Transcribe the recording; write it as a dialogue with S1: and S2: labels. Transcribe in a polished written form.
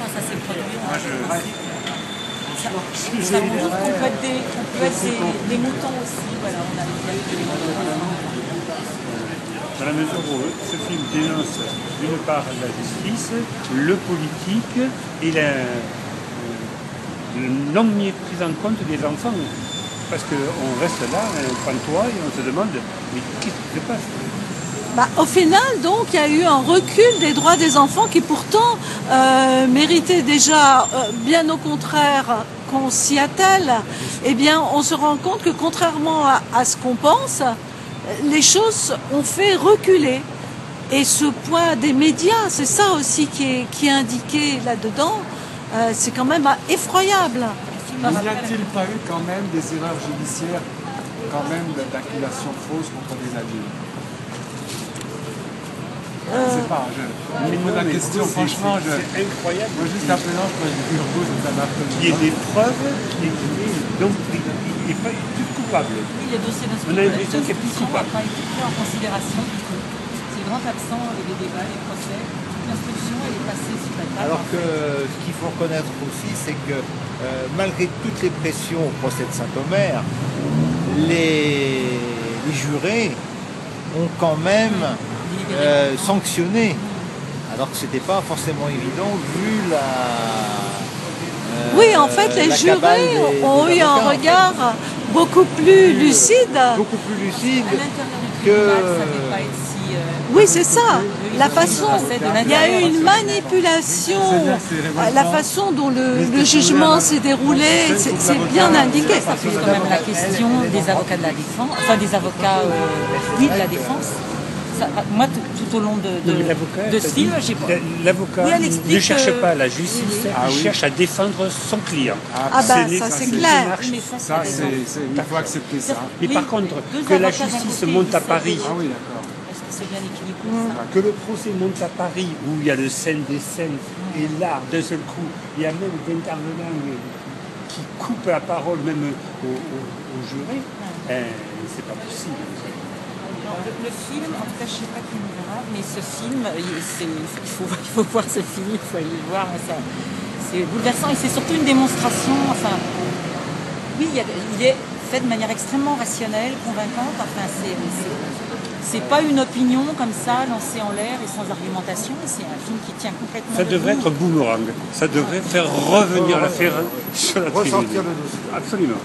S1: quand ça s'est produit.
S2: Moi,
S1: Ça montre qu'on peut être des moutons aussi. Voilà, on a des moutons.
S2: Dans la mesure où ce film dénonce d'une part la justice, le politique et la non-prise en compte des enfants. Parce qu'on reste là, un pantois, et on se demande, mais qu'est-ce qui se passe ?
S3: Au final, donc, il y a eu un recul des droits des enfants qui pourtant méritaient déjà, bien au contraire, qu'on s'y attelle. Eh bien, on se rend compte que contrairement à ce qu'on pense, les choses ont fait reculer. Et ce point des médias, c'est ça aussi qui est indiqué là-dedans, c'est quand même effroyable.
S4: N'y a-t-il pas eu quand même des erreurs judiciaires, quand même d'accusations fausses contre des adultes? Je ne sais pas, je pose la question, franchement,
S2: c'est incroyable.
S4: Moi, jusqu'à présent, je crois que du Urgo, ça m'a fait.
S2: Il y a des preuves et donc il n'est pas plus coupable.
S1: Oui, le dossier
S2: On a l'impression qu'il est plus coupable.
S1: n'a pas été pris en considération du tout. C'est le grand absent des débats, des procès. L'instruction, elle est passée sur la table.
S5: Alors que ce qu'il faut reconnaître aussi, c'est que malgré toutes les pressions au procès de Saint-Omer, les jurés ont quand même sanctionné, alors que c'était pas forcément évident vu la...
S3: Oui, en fait, les jurés ont eu un regard beaucoup plus lucide.
S5: Beaucoup plus lucide
S1: À l'intérieur du
S5: que...
S1: tribunal, ça n'est pas être si...
S3: Oui, c'est ça. La façon, il y a eu une manipulation, la façon dont le jugement s'est déroulé, c'est bien indiqué.
S1: Ça pose quand même la question des avocats de la défense, enfin des avocats, oui, de la défense. Ça, moi, tout au long de ce film, j'ai pas...
S2: L'avocat ne cherche pas la justice, il cherche à défendre son client.
S3: Ça c'est clair.
S4: Ça, il faut accepter ça.
S2: Mais par contre, que la justice monte à Paris,
S4: Ah oui, d'accord.
S1: C'est bien équilibré.
S2: que le procès monte à Paris, où il y a le scène des scènes, et là, d'un seul coup, il y a même des intervenants qui coupent la parole même aux jurés, c'est pas possible.
S1: Le film, en tout cas, je ne sais pas qui me verra, mais ce film, il faut voir ce film, il faut aller le voir. C'est bouleversant et c'est surtout une démonstration. Enfin, oui, il est fait de manière extrêmement rationnelle, convaincante. Enfin, c'est pas une opinion comme ça, lancée en l'air et sans argumentation. C'est un film qui tient complètement.
S2: Ça devrait être boomerang. Ça devrait faire revenir l'affaire sur la tribune.
S4: Ressortir le dossier.
S2: Absolument.